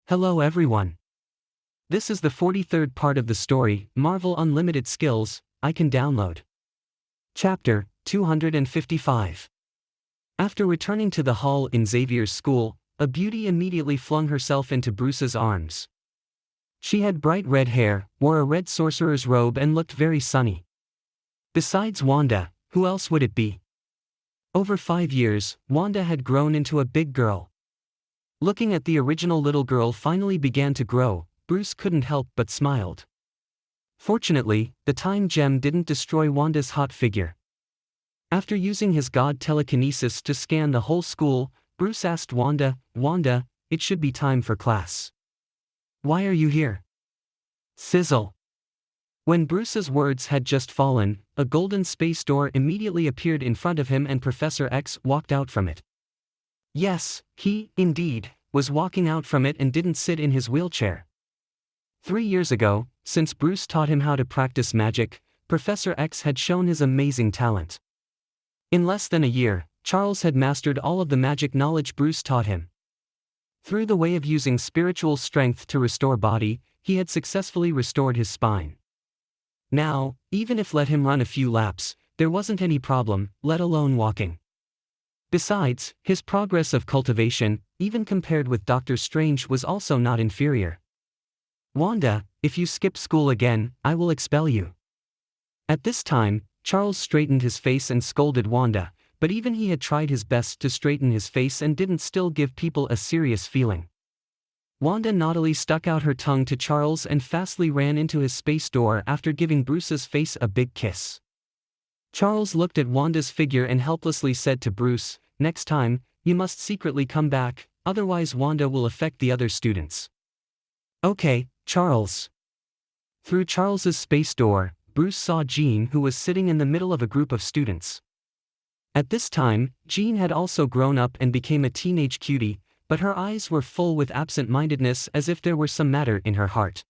Hello everyone. This is the 43rd part of the story, Mārvēl Unlimited Skills, I Can Download. Chapter 255. After returning to the hall in Xavier's school, a beauty immediately flung herself into Bruce's arms. She had bright red hair, wore a red sorcerer's robe and looked very sunny. Besides Wanda, who else would it be? Over 5 years, Wanda had grown into a big girl. Looking at the original little girl finally began to grow, Bruce couldn't help but smiled. Fortunately, the time gem didn't destroy Wanda's hot figure. After using his god telekinesis to scan the whole school, Bruce asked Wanda, "Wanda, it should be time for class. Why are you here?" Sizzle. When Bruce's words had just fallen, a golden space door immediately appeared in front of him and Professor X walked out from it. Yes, he, indeed, was walking out from it and didn't sit in his wheelchair. 3 years ago, since Bruce taught him how to practice magic, Professor X had shown his amazing talent. In less than a year, Charles had mastered all of the magic knowledge Bruce taught him. Through the way of using spiritual strength to restore body, he had successfully restored his spine. Now, even if let him run a few laps, there wasn't any problem, let alone walking. Besides, his progress of cultivation, even compared with Dr. Strange, was also not inferior. "Wanda, if you skip school again, I will expel you." At this time, Charles straightened his face and scolded Wanda, but even he had tried his best to straighten his face and didn't still give people a serious feeling. Wanda naughtily stuck out her tongue to Charles and fastly ran into his space door after giving Bruce's face a big kiss. Charles looked at Wanda's figure and helplessly said to Bruce, "Next time, you must secretly come back, otherwise Wanda will affect the other students." "Okay, Charles." Through Charles's space door, Bruce saw Jean, who was sitting in the middle of a group of students. At this time, Jean had also grown up and became a teenage cutie, but her eyes were full with absent-mindedness as if there were some matter in her heart.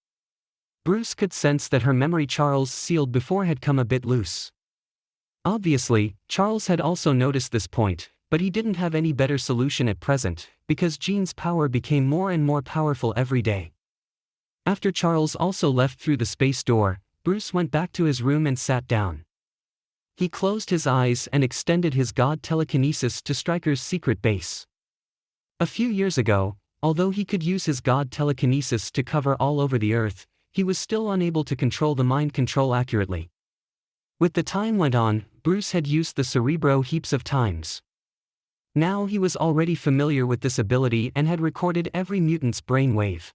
Bruce could sense that her memory Charles sealed before had come a bit loose. Obviously, Charles had also noticed this point, but he didn't have any better solution at present, because Jean's power became more and more powerful every day. After Charles also left through the space door, Bruce went back to his room and sat down. He closed his eyes and extended his god telekinesis to Stryker's secret base. A few years ago, although he could use his god telekinesis to cover all over the Earth, he was still unable to control the mind control accurately. With the time went on, Bruce had used the Cerebro heaps of times. Now he was already familiar with this ability and had recorded every mutant's brain wave.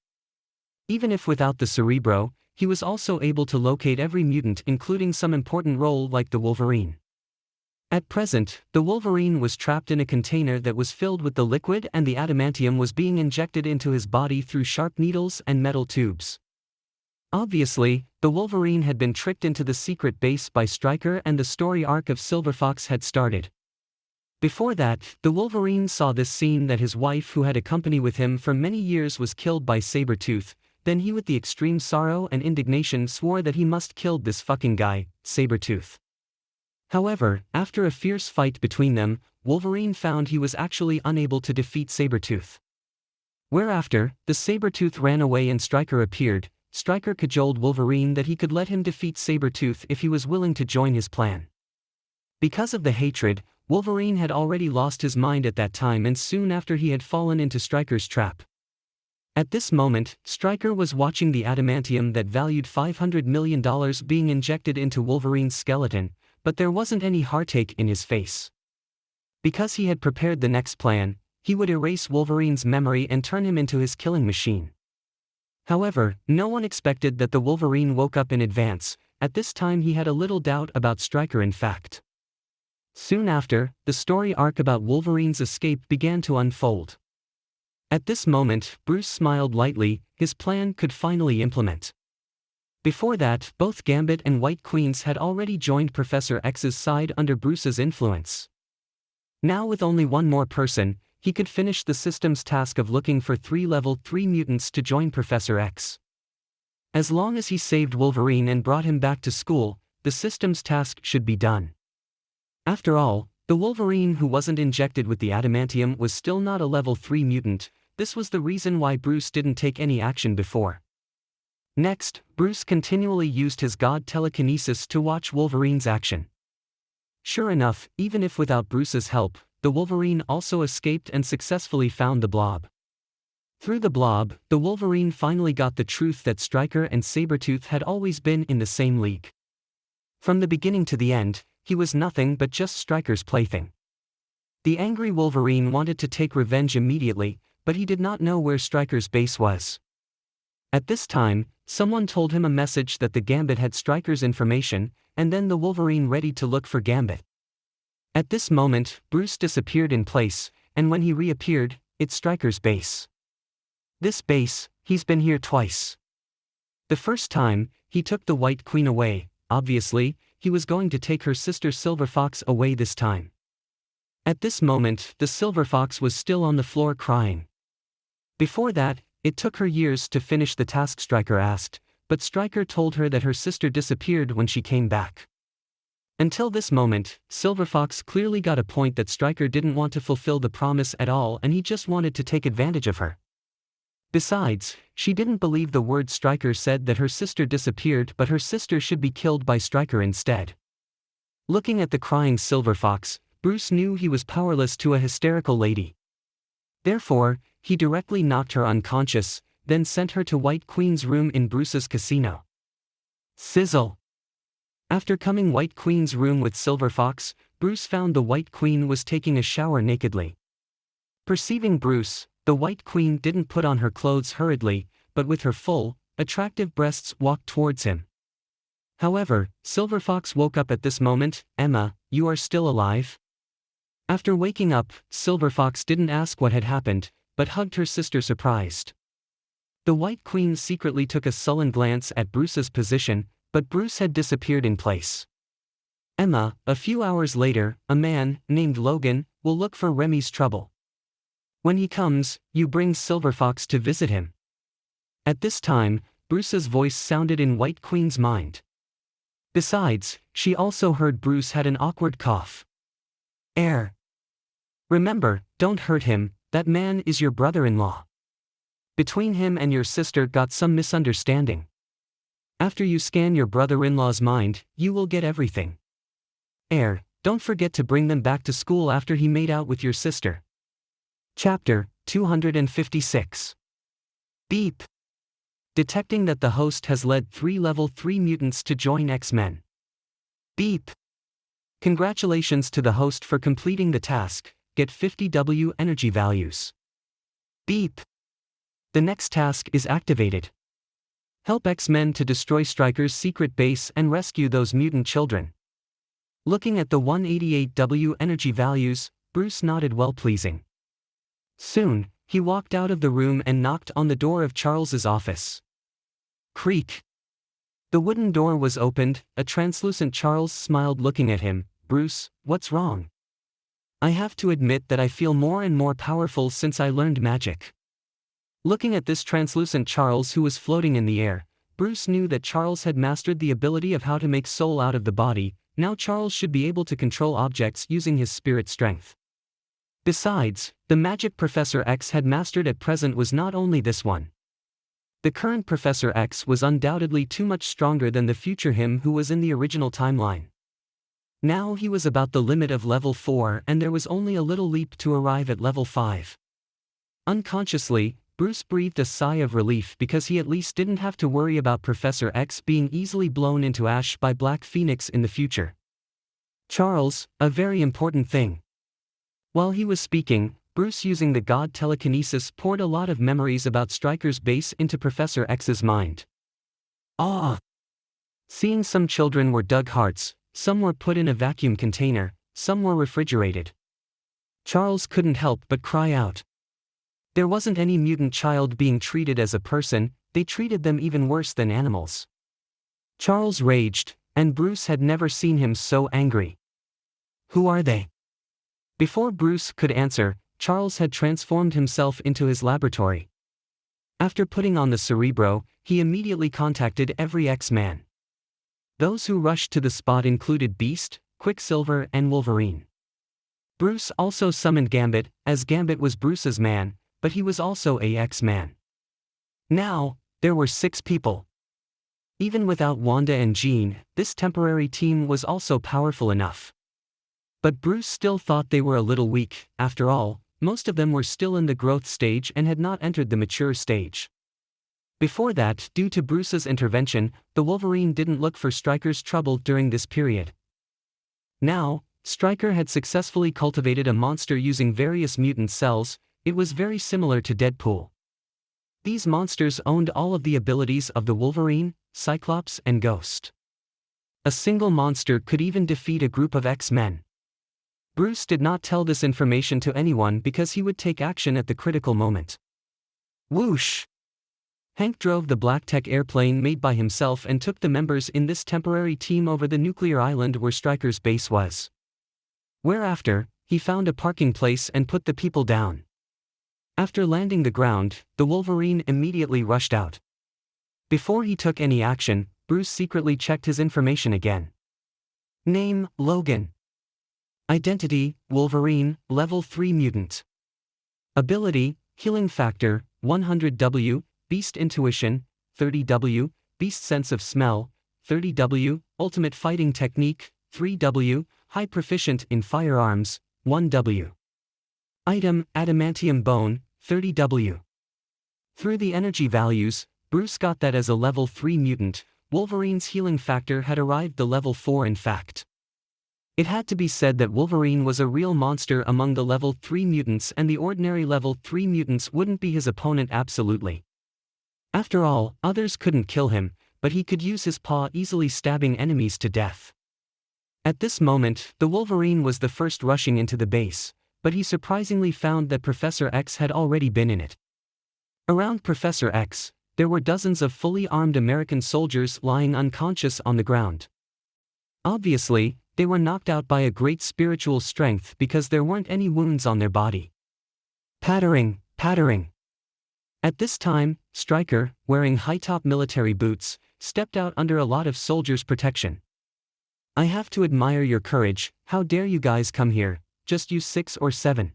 Even if without the Cerebro, he was also able to locate every mutant, including some important role like the Wolverine. At present, the Wolverine was trapped in a container that was filled with the liquid and the adamantium was being injected into his body through sharp needles and metal tubes. Obviously, the Wolverine had been tricked into the secret base by Stryker and the story arc of Silver Fox had started. Before that, the Wolverine saw this scene that his wife who had accompanied with him for many years was killed by Sabretooth, then he with the extreme sorrow and indignation swore that he must kill this fucking guy, Sabretooth. However, after a fierce fight between them, Wolverine found he was actually unable to defeat Sabretooth. Whereafter, the Sabretooth ran away and Stryker appeared. Stryker cajoled Wolverine that he could let him defeat Sabretooth if he was willing to join his plan. Because of the hatred, Wolverine had already lost his mind at that time and soon after he had fallen into Stryker's trap. At this moment, Stryker was watching the adamantium that valued $500 million being injected into Wolverine's skeleton, but there wasn't any heartache in his face. Because he had prepared the next plan, he would erase Wolverine's memory and turn him into his killing machine. However, no one expected that the Wolverine woke up in advance. At this time he had a little doubt about Stryker in fact. Soon after, the story arc about Wolverine's escape began to unfold. At this moment, Bruce smiled lightly, his plan could finally implement. Before that, both Gambit and White Queens had already joined Professor X's side under Bruce's influence. Now with only one more person, he could finish the system's task of looking for 3 level 3 mutants to join Professor X. As long as he saved Wolverine and brought him back to school, the system's task should be done. After all, the Wolverine who wasn't injected with the adamantium was still not a level 3 mutant, this was the reason why Bruce didn't take any action before. Next, Bruce continually used his god telekinesis to watch Wolverine's action. Sure enough, even if without Bruce's help, the Wolverine also escaped and successfully found the Blob. Through the Blob, the Wolverine finally got the truth that Stryker and Sabretooth had always been in the same league. From the beginning to the end, he was nothing but just Stryker's plaything. The angry Wolverine wanted to take revenge immediately, but he did not know where Stryker's base was. At this time, someone told him a message that the Gambit had Stryker's information, and then the Wolverine ready to look for Gambit. At this moment, Bruce disappeared in place, and when he reappeared, it's Stryker's base. This base, he's been here twice. The first time, he took the White Queen away. Obviously, he was going to take her sister Silver Fox away this time. At this moment, the Silver Fox was still on the floor crying. Before that, it took her years to finish the task Stryker asked, but Stryker told her that her sister disappeared when she came back. Until this moment, Silver Fox clearly got a point that Stryker didn't want to fulfill the promise at all and he just wanted to take advantage of her. Besides, she didn't believe the word Stryker said that her sister disappeared but her sister should be killed by Stryker instead. Looking at the crying Silver Fox, Bruce knew he was powerless to a hysterical lady. Therefore, he directly knocked her unconscious, then sent her to White Queen's room in Bruce's casino. Sizzle! After coming White Queen's room with Silver Fox, Bruce found the White Queen was taking a shower nakedly. Perceiving Bruce, the White Queen didn't put on her clothes hurriedly, but with her full, attractive breasts walked towards him. However, Silver Fox woke up at this moment. "Emma, you are still alive?" After waking up, Silver Fox didn't ask what had happened, but hugged her sister surprised. The White Queen secretly took a sullen glance at Bruce's position, but Bruce had disappeared in place. "Emma, a few hours later, a man, named Logan, will look for Remy's trouble. When he comes, you bring Silver Fox to visit him." At this time, Bruce's voice sounded in White Queen's mind. Besides, she also heard Bruce had an awkward cough. "Air. Remember, don't hurt him, that man is your brother-in-law. Between him and your sister got some misunderstanding. After you scan your brother-in-law's mind, you will get everything. Air, don't forget to bring them back to school after he made out with your sister." Chapter 256. Beep. Detecting that the host has led 3 level 3 mutants to join X-Men. Beep. Congratulations to the host for completing the task, get 50 W energy values. Beep. The next task is activated. Help X-Men to destroy Stryker's secret base and rescue those mutant children. Looking at the 188 W energy values, Bruce nodded well pleasing. Soon, he walked out of the room and knocked on the door of Charles's office. Creak. The wooden door was opened. A translucent Charles smiled looking at him. "Bruce, what's wrong?" "I have to admit that I feel more and more powerful since I learned magic." Looking at this translucent Charles who was floating in the air, Bruce knew that Charles had mastered the ability of how to make soul out of the body. Now Charles should be able to control objects using his spirit strength. Besides, the magic Professor X had mastered at present was not only this one. The current Professor X was undoubtedly too much stronger than the future him who was in the original timeline. Now he was about the limit of level 4 and there was only a little leap to arrive at level 5. Unconsciously, Bruce breathed a sigh of relief because he at least didn't have to worry about Professor X being easily blown into ash by Black Phoenix in the future. "Charles, a very important thing." While he was speaking, Bruce using the god telekinesis poured a lot of memories about Stryker's base into Professor X's mind. Ah! Seeing some children were dug hearts, some were put in a vacuum container, some were refrigerated. Charles couldn't help but cry out. There wasn't any mutant child being treated as a person, they treated them even worse than animals. Charles raged, and Bruce had never seen him so angry. "Who are they?" Before Bruce could answer, Charles had transformed himself into his laboratory. After putting on the Cerebro, he immediately contacted every X-Man. Those who rushed to the spot included Beast, Quicksilver and Wolverine. Bruce also summoned Gambit, as Gambit was Bruce's man, but he was also a X-Man. Now, there were 6 people. Even without Wanda and Jean, this temporary team was also powerful enough. But Bruce still thought they were a little weak. After all, most of them were still in the growth stage and had not entered the mature stage. Before that, due to Bruce's intervention, the Wolverine didn't look for Stryker's trouble during this period. Now, Stryker had successfully cultivated a monster using various mutant cells. It was very similar to Deadpool. These monsters owned all of the abilities of the Wolverine, Cyclops, and Ghost. A single monster could even defeat a group of X-Men. Bruce did not tell this information to anyone because he would take action at the critical moment. Whoosh! Hank drove the black-tech airplane made by himself and took the members in this temporary team over the nuclear island where Stryker's base was. Whereafter, he found a parking place and put the people down. After landing the ground, the Wolverine immediately rushed out. Before he took any action, Bruce secretly checked his information again. Name, Logan. Identity, Wolverine, Level 3 Mutant. Ability, Healing Factor, 100W, Beast Intuition, 30W, Beast Sense of Smell, 30W, Ultimate Fighting Technique, 3W, High Proficient in Firearms, 1W. Item, Adamantium Bone, 30W. Through the energy values, Bruce got that as a Level 3 mutant. Wolverine's healing factor had arrived the Level 4 in fact. It had to be said that Wolverine was a real monster among the Level 3 mutants, and the ordinary Level 3 mutants wouldn't be his opponent absolutely. After all, others couldn't kill him, but he could use his paw easily stabbing enemies to death. At this moment, the Wolverine was the first rushing into the base, but he surprisingly found that Professor X had already been in it. Around Professor X, there were dozens of fully armed American soldiers lying unconscious on the ground. Obviously, they were knocked out by a great spiritual strength because there weren't any wounds on their body. Pattering, pattering. At this time, Stryker, wearing high-top military boots, stepped out under a lot of soldiers' protection. I have to admire your courage. How dare you guys come here, just you 6 or 7.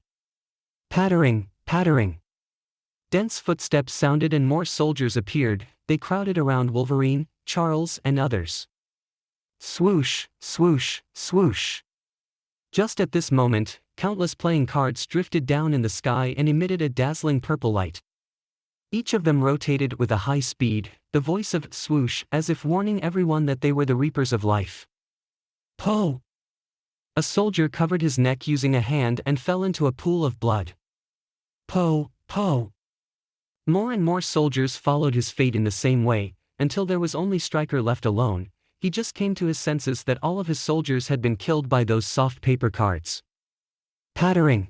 Pattering, pattering. Dense footsteps sounded and more soldiers appeared. They crowded around Wolverine, Charles, and others. Swoosh, swoosh, swoosh. Just at this moment, countless playing cards drifted down in the sky and emitted a dazzling purple light. Each of them rotated with a high speed, the voice of swoosh as if warning everyone that they were the reapers of life. Po! A soldier covered his neck using a hand and fell into a pool of blood. Po, po! More and more soldiers followed his fate in the same way, until there was only Stryker left alone. He just came to his senses that all of his soldiers had been killed by those soft paper cards. Pattering.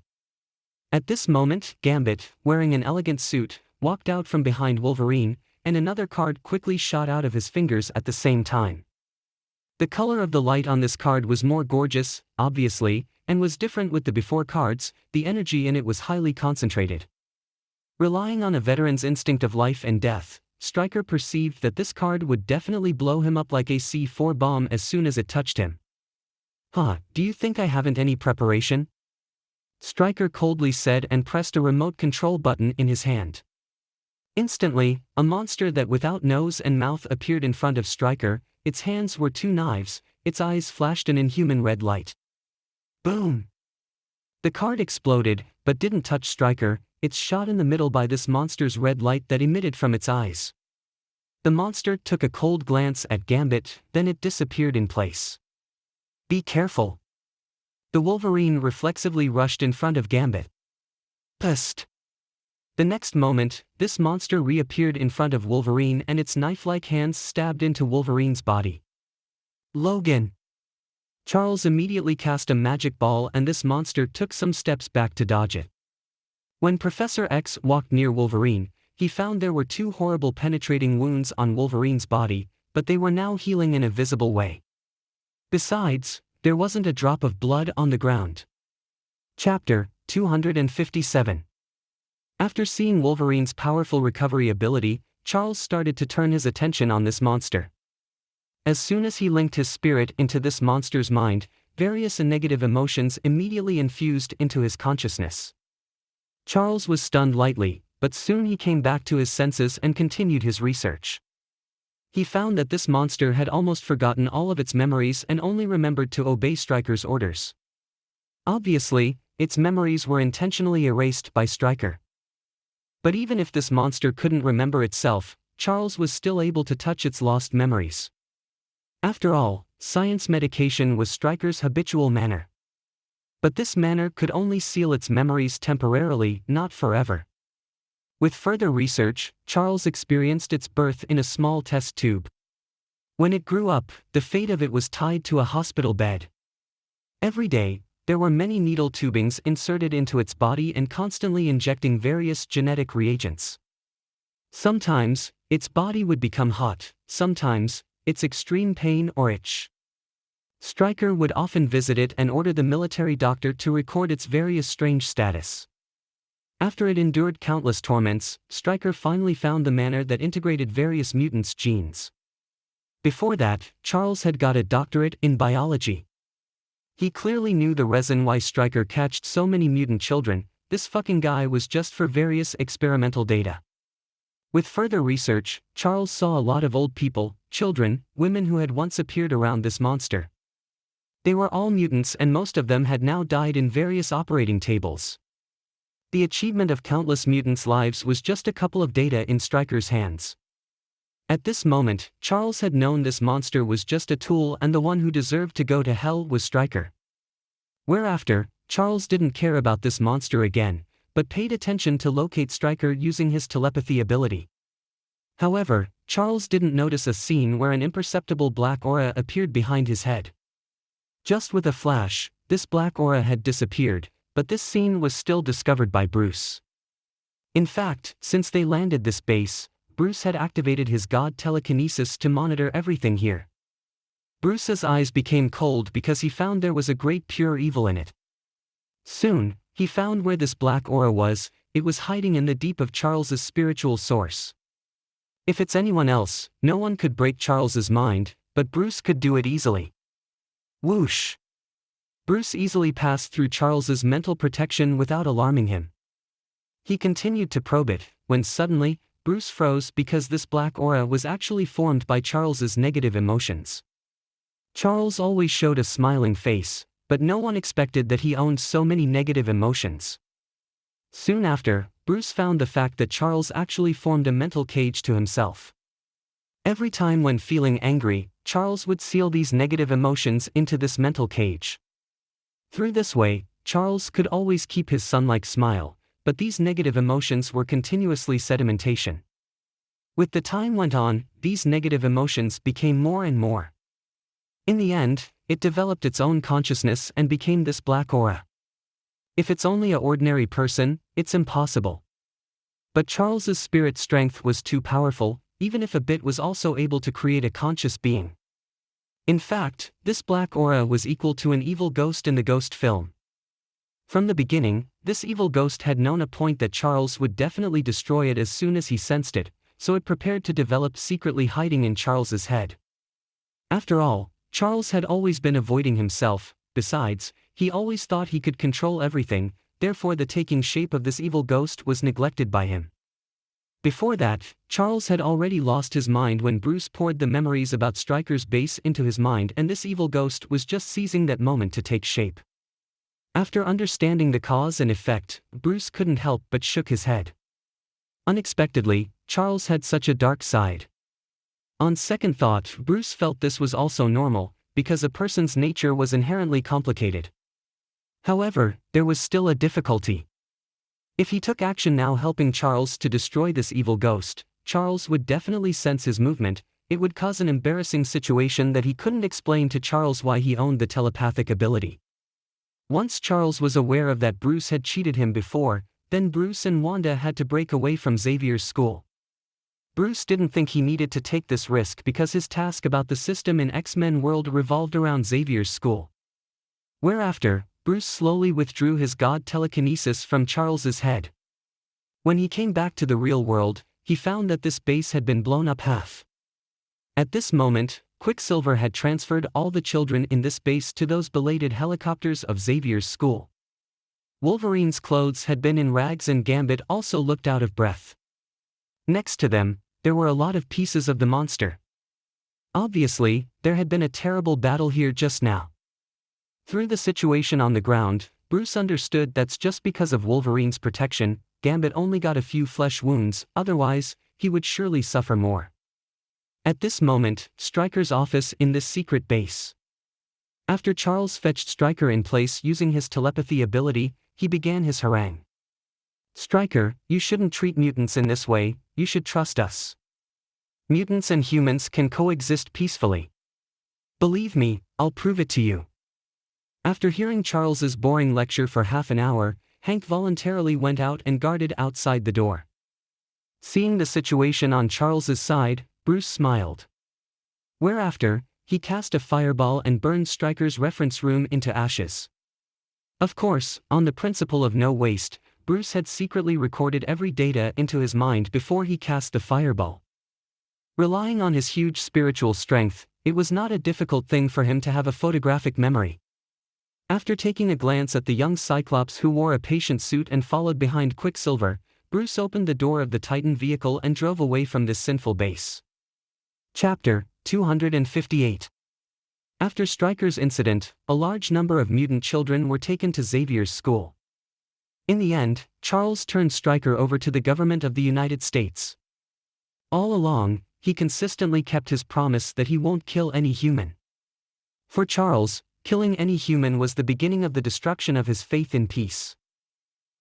At this moment, Gambit, wearing an elegant suit, walked out from behind Wolverine, and another card quickly shot out of his fingers at the same time. The color of the light on this card was more gorgeous, obviously, and was different with the before cards. The energy in it was highly concentrated. Relying on a veteran's instinct of life and death, Stryker perceived that this card would definitely blow him up like a C4 bomb as soon as it touched him. Huh, do you think I haven't any preparation? Stryker coldly said and pressed a remote control button in his hand. Instantly, a monster that without nose and mouth appeared in front of Stryker. Its hands were 2 knives, its eyes flashed an inhuman red light. Boom! The card exploded, but didn't touch Stryker. It's shot in the middle by this monster's red light that emitted from its eyes. The monster took a cold glance at Gambit, then it disappeared in place. Be careful! The Wolverine reflexively rushed in front of Gambit. Psst! The next moment, this monster reappeared in front of Wolverine and its knife-like hands stabbed into Wolverine's body. Logan! Charles immediately cast a magic ball and this monster took some steps back to dodge it. When Professor X walked near Wolverine, he found there were 2 horrible penetrating wounds on Wolverine's body, but they were now healing in a visible way. Besides, there wasn't a drop of blood on the ground. Chapter 257. After seeing Wolverine's powerful recovery ability, Charles started to turn his attention on this monster. As soon as he linked his spirit into this monster's mind, various and negative emotions immediately infused into his consciousness. Charles was stunned lightly, but soon he came back to his senses and continued his research. He found that this monster had almost forgotten all of its memories and only remembered to obey Stryker's orders. Obviously, its memories were intentionally erased by Stryker. But even if this monster couldn't remember itself, Charles was still able to touch its lost memories. After all, science medication was Stryker's habitual manner. But this manner could only seal its memories temporarily, not forever. With further research, Charles experienced its birth in a small test tube. When it grew up, the fate of it was tied to a hospital bed. Every day, there were many needle tubings inserted into its body and constantly injecting various genetic reagents. Sometimes, its body would become hot, sometimes, its extreme pain or itch. Stryker would often visit it and order the military doctor to record its various strange status. After it endured countless torments, Stryker finally found the manner that integrated various mutants' genes. Before that, Charles had got a doctorate in biology. He clearly knew the reason why Stryker catched so many mutant children. This fucking guy was just for various experimental data. With further research, Charles saw a lot of old people, children, women who had once appeared around this monster. They were all mutants and most of them had now died in various operating tables. The achievement of countless mutants' lives was just a couple of data in Stryker's hands. At this moment, Charles had known this monster was just a tool and the one who deserved to go to hell was Stryker. Whereafter, Charles didn't care about this monster again, but paid attention to locate Stryker using his telepathy ability. However, Charles didn't notice a scene where an imperceptible black aura appeared behind his head. Just with a flash, this black aura had disappeared, but this scene was still discovered by Bruce. In fact, since they landed this base, Bruce had activated his god telekinesis to monitor everything here. Bruce's eyes became cold because he found there was a great pure evil in it. Soon, he found where this black aura was. It was hiding in the deep of Charles's spiritual source. If it's anyone else, no one could break Charles's mind, but Bruce could do it easily. Whoosh! Bruce easily passed through Charles's mental protection without alarming him. He continued to probe it, when suddenly, Bruce froze because this black aura was actually formed by Charles's negative emotions. Charles always showed a smiling face, but no one expected that he owned so many negative emotions. Soon after, Bruce found the fact that Charles actually formed a mental cage to himself. Every time when feeling angry, Charles would seal these negative emotions into this mental cage. Through this way, Charles could always keep his sun-like smile, but these negative emotions were continuously sedimentation. With the time went on, these negative emotions became more and more. In the end, it developed its own consciousness and became this black aura. If it's only an ordinary person, it's impossible. But Charles's spirit strength was too powerful, even if a bit was also able to create a conscious being. In fact, this black aura was equal to an evil ghost in the Ghost film. From the beginning, this evil ghost had known a point that Charles would definitely destroy it as soon as he sensed it, so it prepared to develop secretly hiding in Charles's head. After all, Charles had always been avoiding himself. Besides, he always thought he could control everything, therefore the taking shape of this evil ghost was neglected by him. Before that, Charles had already lost his mind when Bruce poured the memories about Stryker's base into his mind and this evil ghost was just seizing that moment to take shape. After understanding the cause and effect, Bruce couldn't help but shook his head. Unexpectedly, Charles had such a dark side. On second thought, Bruce felt this was also normal, because a person's nature was inherently complicated. However, there was still a difficulty. If he took action now helping Charles to destroy this evil ghost, Charles would definitely sense his movement. It would cause an embarrassing situation that he couldn't explain to Charles why he owned the telepathic ability. Once Charles was aware of that Bruce had cheated him before, then Bruce and Wanda had to break away from Xavier's school. Bruce didn't think he needed to take this risk because his task about the system in X-Men world revolved around Xavier's school. Whereafter, Bruce slowly withdrew his god telekinesis from Charles's head. When he came back to the real world, he found that this base had been blown up half. At this moment, Quicksilver had transferred all the children in this base to those belated helicopters of Xavier's school. Wolverine's clothes had been in rags and Gambit also looked out of breath. Next to them, there were a lot of pieces of the monster. Obviously, there had been a terrible battle here just now. Through the situation on the ground, Bruce understood that's just because of Wolverine's protection, Gambit only got a few flesh wounds, otherwise, he would surely suffer more. At this moment, Stryker's office in this secret base. After Charles fetched Stryker in place using his telepathy ability, he began his harangue. "Stryker, you shouldn't treat mutants in this way, you should trust us. Mutants and humans can coexist peacefully. Believe me, I'll prove it to you." After hearing Charles's boring lecture for half an hour, Hank voluntarily went out and guarded outside the door. Seeing the situation on Charles's side, Bruce smiled. Whereafter, he cast a fireball and burned Stryker's reference room into ashes. Of course, on the principle of no waste, Bruce had secretly recorded every data into his mind before he cast the fireball. Relying on his huge spiritual strength, it was not a difficult thing for him to have a photographic memory. After taking a glance at the young Cyclops who wore a patient suit and followed behind Quicksilver, Bruce opened the door of the Titan vehicle and drove away from this sinful base. Chapter 258. After Stryker's incident, a large number of mutant children were taken to Xavier's school. In the end, Charles turned Stryker over to the government of the United States. All along, he consistently kept his promise that he won't kill any human. For Charles, killing any human was the beginning of the destruction of his faith in peace.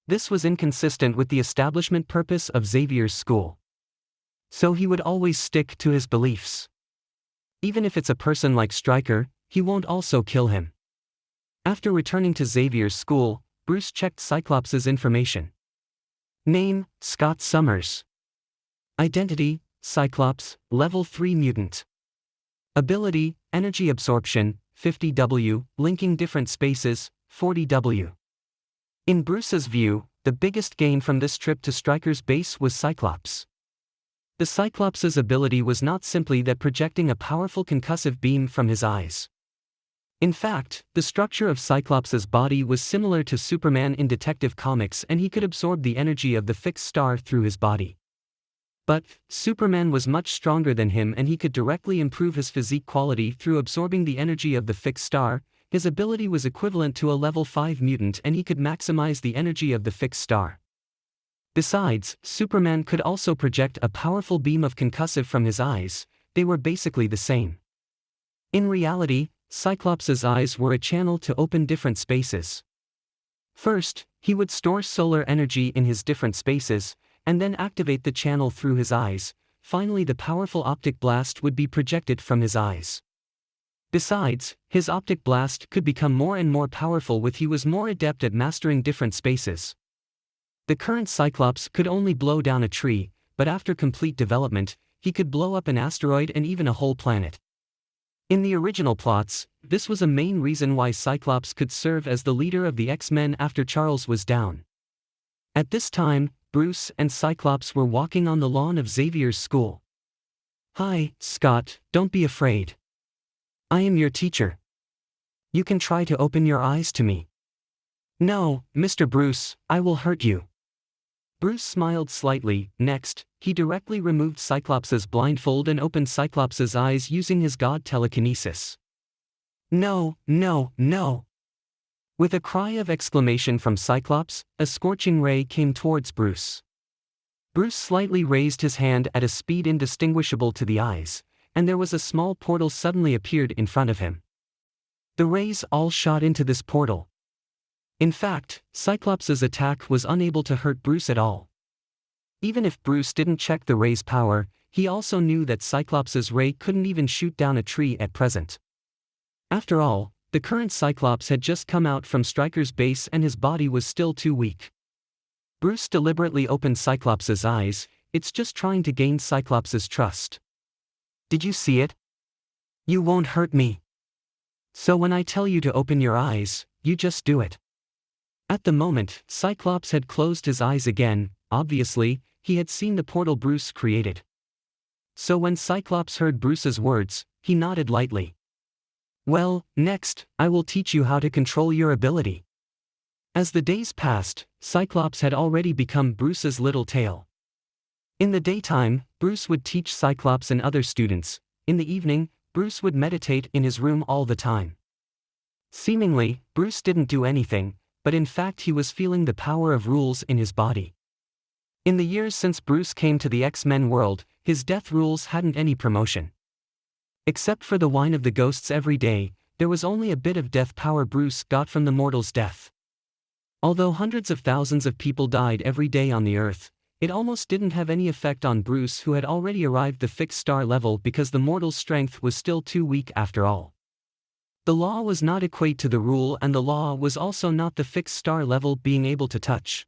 This was inconsistent with the establishment purpose of Xavier's school. So he would always stick to his beliefs. Even if it's a person like Stryker, he won't also kill him. After returning to Xavier's school, Bruce checked Cyclops' information. Name, Scott Summers. Identity, Cyclops, Level 3 Mutant. Ability, Energy Absorption, 50W, linking different spaces, 40W. In Bruce's view, the biggest gain from this trip to Stryker's base was Cyclops. The Cyclops' ability was not simply that projecting a powerful concussive beam from his eyes. In fact, the structure of Cyclops' body was similar to Superman in Detective Comics and he could absorb the energy of the fixed star through his body. But, Superman was much stronger than him and he could directly improve his physique quality through absorbing the energy of the fixed star. His ability was equivalent to a level 5 mutant and he could maximize the energy of the fixed star. Besides, Superman could also project a powerful beam of concussive from his eyes. They were basically the same. In reality, Cyclops' eyes were a channel to open different spaces. First, he would store solar energy in his different spaces, and then activate the channel through his eyes. Finally, the powerful optic blast would be projected from his eyes. Besides, his optic blast could become more and more powerful with he was more adept at mastering different spaces. The current Cyclops could only blow down a tree, but after complete development, he could blow up an asteroid and even a whole planet. In the original plots, this was a main reason why Cyclops could serve as the leader of the X-Men after Charles was down. At this time, Bruce and Cyclops were walking on the lawn of Xavier's school. "Hi, Scott, don't be afraid. I am your teacher. You can try to open your eyes to me." "No, Mr. Bruce, I will hurt you." Bruce smiled slightly. Next, he directly removed Cyclops' blindfold and opened Cyclops' eyes using his god telekinesis. "No, no, no." With a cry of exclamation from Cyclops, a scorching ray came towards Bruce. Bruce slightly raised his hand at a speed indistinguishable to the eyes, and there was a small portal suddenly appeared in front of him. The rays all shot into this portal. In fact, Cyclops' attack was unable to hurt Bruce at all. Even if Bruce didn't check the ray's power, he also knew that Cyclops' ray couldn't even shoot down a tree at present. After all, the current Cyclops had just come out from Stryker's base and his body was still too weak. Bruce deliberately opened Cyclops' eyes. It's just trying to gain Cyclops' trust. "Did you see it? You won't hurt me. So when I tell you to open your eyes, you just do it." At the moment, Cyclops had closed his eyes again. Obviously, he had seen the portal Bruce created. So when Cyclops heard Bruce's words, he nodded lightly. "Well, next, I will teach you how to control your ability." As the days passed, Cyclops had already become Bruce's little tail. In the daytime, Bruce would teach Cyclops and other students. In the evening, Bruce would meditate in his room all the time. Seemingly, Bruce didn't do anything, but in fact he was feeling the power of rules in his body. In the years since Bruce came to the X-Men world, his death rules hadn't any promotion. Except for the whine of the ghosts every day, there was only a bit of death power Bruce got from the mortal's death. Although hundreds of thousands of people died every day on the Earth, it almost didn't have any effect on Bruce, who had already arrived the fixed star level, because the mortal's strength was still too weak after all. The law was not equate to the rule, and the law was also not the fixed star level being able to touch.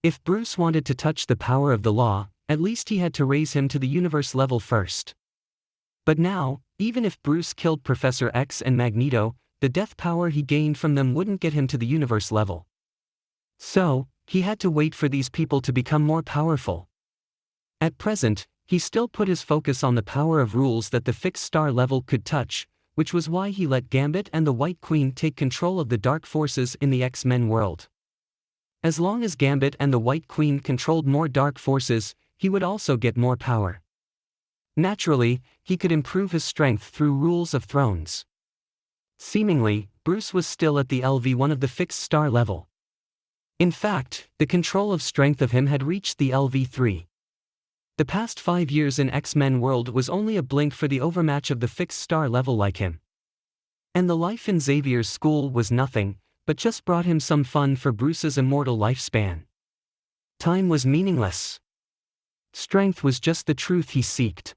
If Bruce wanted to touch the power of the law, at least he had to raise him to the universe level first. But now, even if Bruce killed Professor X and Magneto, the death power he gained from them wouldn't get him to the universe level. So, he had to wait for these people to become more powerful. At present, he still put his focus on the power of rules that the fixed star level could touch, which was why he let Gambit and the White Queen take control of the dark forces in the X-Men world. As long as Gambit and the White Queen controlled more dark forces, he would also get more power. Naturally, he could improve his strength through rules of thrones. Seemingly, Bruce was still at the LV1 of the fixed star level. In fact, the control of strength of him had reached the LV3. The past 5 years in X-Men world was only a blink for the overmatch of the fixed star level like him. And the life in Xavier's school was nothing, but just brought him some fun for Bruce's immortal lifespan. Time was meaningless. Strength was just the truth he seeked.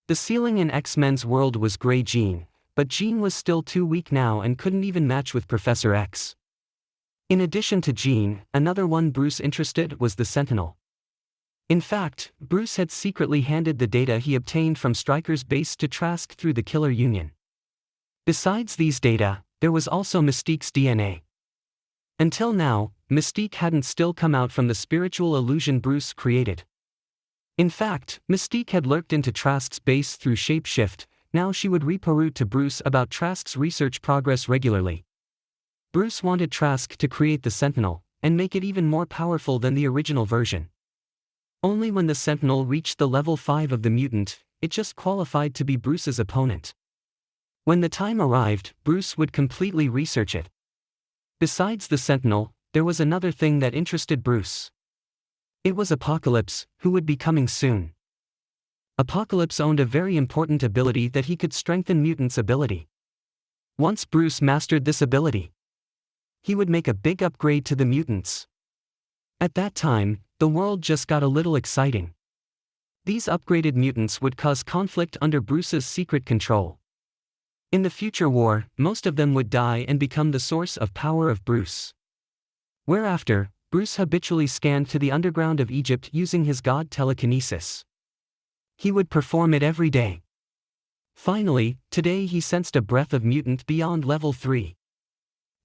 The ceiling in X-Men's world was Grey Jean, but Jean was still too weak now and couldn't even match with Professor X. In addition to Jean, another one Bruce interested was the Sentinel. In fact, Bruce had secretly handed the data he obtained from Stryker's base to Trask through the Killer Union. Besides these data, there was also Mystique's DNA. Until now, Mystique hadn't still come out from the spiritual illusion Bruce created. In fact, Mystique had lurked into Trask's base through shapeshift. Now she would reporute to Bruce about Trask's research progress regularly. Bruce wanted Trask to create the Sentinel, and make it even more powerful than the original version. Only when the Sentinel reached the level 5 of the mutant, it just qualified to be Bruce's opponent. When the time arrived, Bruce would completely research it. Besides the Sentinel, there was another thing that interested Bruce. It was Apocalypse, who would be coming soon. Apocalypse owned a very important ability that he could strengthen mutants' ability. Once Bruce mastered this ability, he would make a big upgrade to the mutants. At that time, the world just got a little exciting. These upgraded mutants would cause conflict under Bruce's secret control. In the future war, most of them would die and become the source of power of Bruce. Whereafter, Bruce habitually scanned to the underground of Egypt using his god telekinesis. He would perform it every day. Finally, today he sensed a breath of mutant beyond level 3.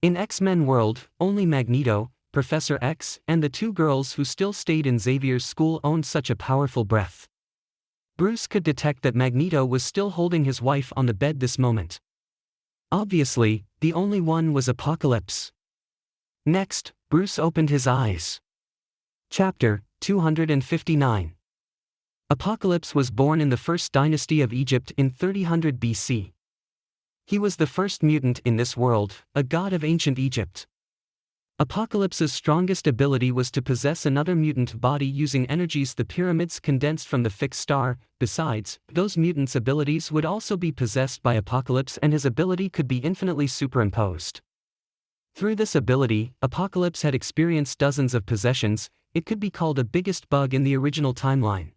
In X-Men world, only Magneto, Professor X, and the 2 girls who still stayed in Xavier's school owned such a powerful breath. Bruce could detect that Magneto was still holding his wife on the bed this moment. Obviously, the only one was Apocalypse. Next, Bruce opened his eyes. Chapter 259. Apocalypse was born in the first dynasty of Egypt in 3000 BC. He was the first mutant in this world, a god of ancient Egypt. Apocalypse's strongest ability was to possess another mutant body using energies the pyramids condensed from the fixed star. Besides, those mutants' abilities would also be possessed by Apocalypse, and his ability could be infinitely superimposed. Through this ability, Apocalypse had experienced dozens of possessions. It could be called a biggest bug in the original timeline.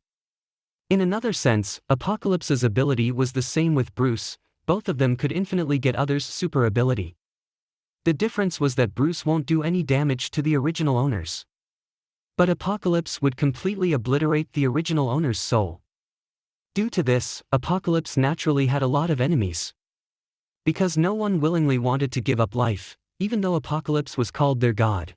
In another sense, Apocalypse's ability was the same with Bruce. Both of them could infinitely get others' super ability. The difference was that Bruce won't do any damage to the original owners. But Apocalypse would completely obliterate the original owner's soul. Due to this, Apocalypse naturally had a lot of enemies. Because no one willingly wanted to give up life, even though Apocalypse was called their god.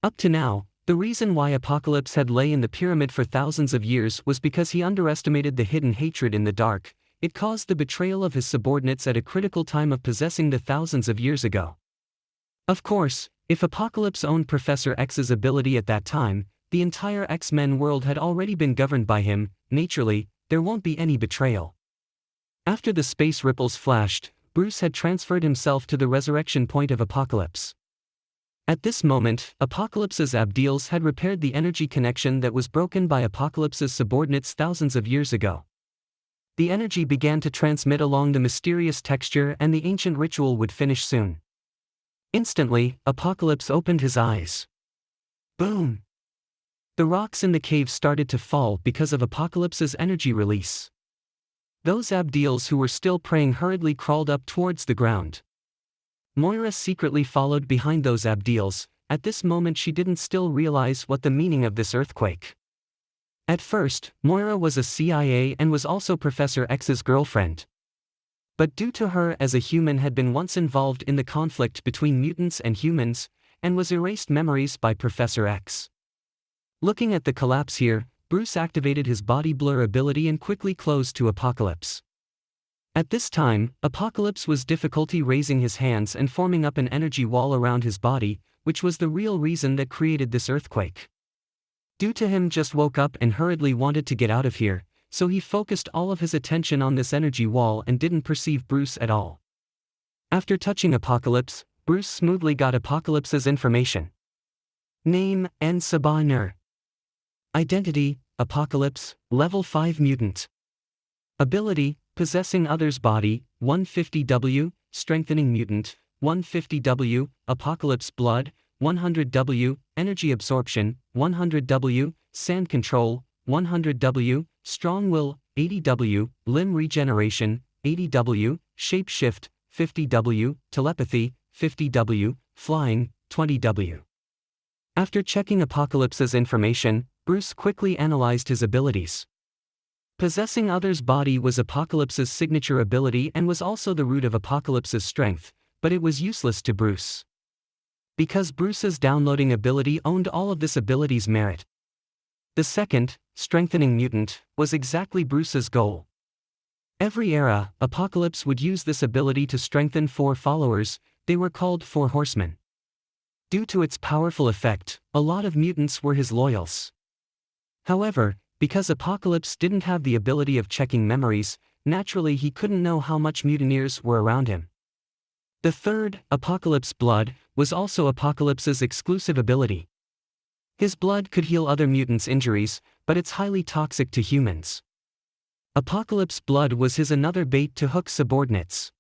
Up to now, the reason why Apocalypse had lay in the pyramid for thousands of years was because he underestimated the hidden hatred in the dark. It caused the betrayal of his subordinates at a critical time of possessing the thousands of years ago. Of course, If Apocalypse owned Professor X's ability at that time, the entire X-Men world had already been governed by him. Naturally, there won't be any betrayal. After the space ripples flashed, Bruce had transferred himself to the resurrection point of Apocalypse. At this moment, Apocalypse's Abdeals had repaired the energy connection that was broken by Apocalypse's subordinates thousands of years ago. The energy began to transmit along the mysterious texture, and the ancient ritual would finish soon. Instantly, Apocalypse opened his eyes. Boom! The rocks in the cave started to fall because of Apocalypse's energy release. Those Abdeals who were still praying hurriedly crawled up towards the ground. Moira secretly followed behind those Abdeals. At this moment she didn't still realize what the meaning of this earthquake. At first, Moira was a CIA and was also Professor X's girlfriend. But due to her as a human had been once involved in the conflict between mutants and humans, and was erased memories by Professor X. Looking at the collapse here, Bruce activated his body blur ability and quickly closed to Apocalypse. At this time, Apocalypse was difficulty raising his hands and forming up an energy wall around his body, which was the real reason that created this earthquake. Due to him just woke up and hurriedly wanted to get out of here, so he focused all of his attention on this energy wall and didn't perceive Bruce at all. After touching Apocalypse, Bruce smoothly got Apocalypse's information. Name, Sabah. Identity, Apocalypse, Level 5 Mutant. Ability, Possessing Other's Body, 150W, Strengthening Mutant, 150W, Apocalypse Blood, 100W, Energy Absorption, 100W, Sand Control, 100W, Strong Will, 80W, Limb Regeneration, 80W, Shape Shift, 50W, Telepathy, 50W, Flying, 20W. After checking Apocalypse's information, Bruce quickly analyzed his abilities. Possessing Other's Body was Apocalypse's signature ability and was also the root of Apocalypse's strength, but it was useless to Bruce. Because Bruce's downloading ability owned all of this ability's merit. The second, Strengthening Mutant, was exactly Bruce's goal. Every era, Apocalypse would use this ability to strengthen 4 followers. They were called 4 Horsemen. Due to its powerful effect, a lot of mutants were his loyals. However, because Apocalypse didn't have the ability of checking memories, naturally he couldn't know how much mutineers were around him. The third, Apocalypse Blood, was also Apocalypse's exclusive ability. His blood could heal other mutants' injuries, but it's highly toxic to humans. Apocalypse Blood was his another bait to hook subordinates.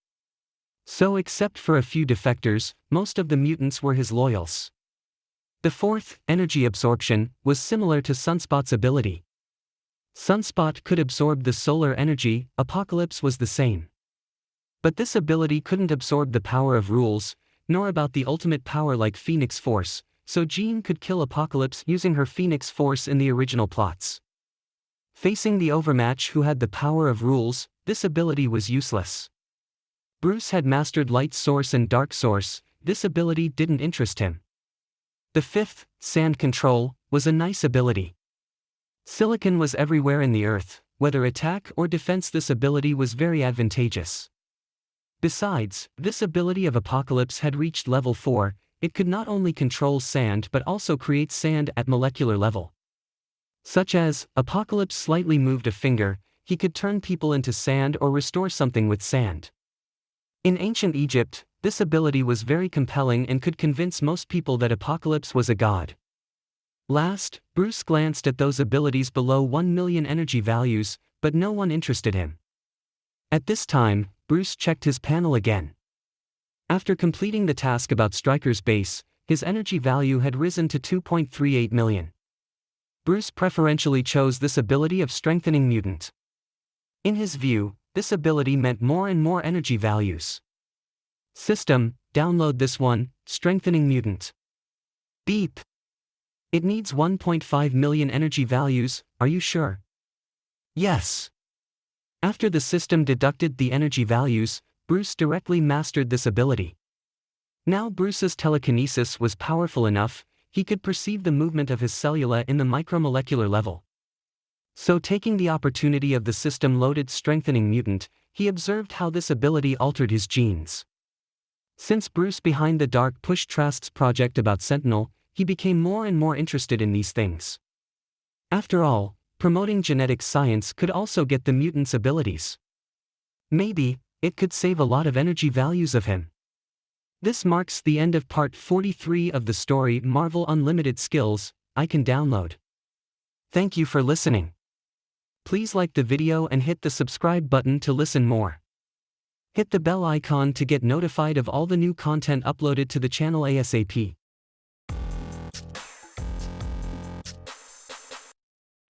So except for a few defectors, most of the mutants were his loyals. The fourth, Energy Absorption, was similar to Sunspot's ability. Sunspot could absorb the solar energy, Apocalypse was the same. But this ability couldn't absorb the power of rules, nor about the ultimate power like Phoenix Force, so Jean could kill Apocalypse using her Phoenix Force in the original plots. Facing the Overmatch who had the power of rules, this ability was useless. Bruce had mastered Light Source and Dark Source, this ability didn't interest him. The fifth, Sand Control, was a nice ability. Silicon was everywhere in the earth, whether attack or defense this ability was very advantageous. Besides, this ability of Apocalypse had reached level 4, it could not only control sand but also create sand at molecular level. Such as, Apocalypse slightly moved a finger, he could turn people into sand or restore something with sand. In ancient Egypt, this ability was very compelling and could convince most people that Apocalypse was a god. Last, Bruce glanced at those abilities below 1 million energy values, but no one interested him. At this time, Bruce checked his panel again. After completing the task about Stryker's base, his energy value had risen to 2.38 million. Bruce preferentially chose this ability of Strengthening Mutant. In his view, this ability meant more and more energy values. System, download this one, Strengthening Mutant. Beep. It needs 1.5 million energy values, are you sure? Yes. After the system deducted the energy values, Bruce directly mastered this ability. Now Bruce's telekinesis was powerful enough, he could perceive the movement of his cellula in the micromolecular level. So taking the opportunity of the system-loaded Strengthening Mutant, he observed how this ability altered his genes. Since Bruce behind the dark pushed Trask's project about Sentinel, he became more and more interested in these things. After all, promoting genetic science could also get the mutant's abilities. Maybe, it could save a lot of energy values of him. This marks the end of part 43 of the story Mārvēl Unlimited Skills, I Can Download. Thank you for listening. Please like the video and hit the subscribe button to listen more. Hit the bell icon to get notified of all the new content uploaded to the channel ASAP.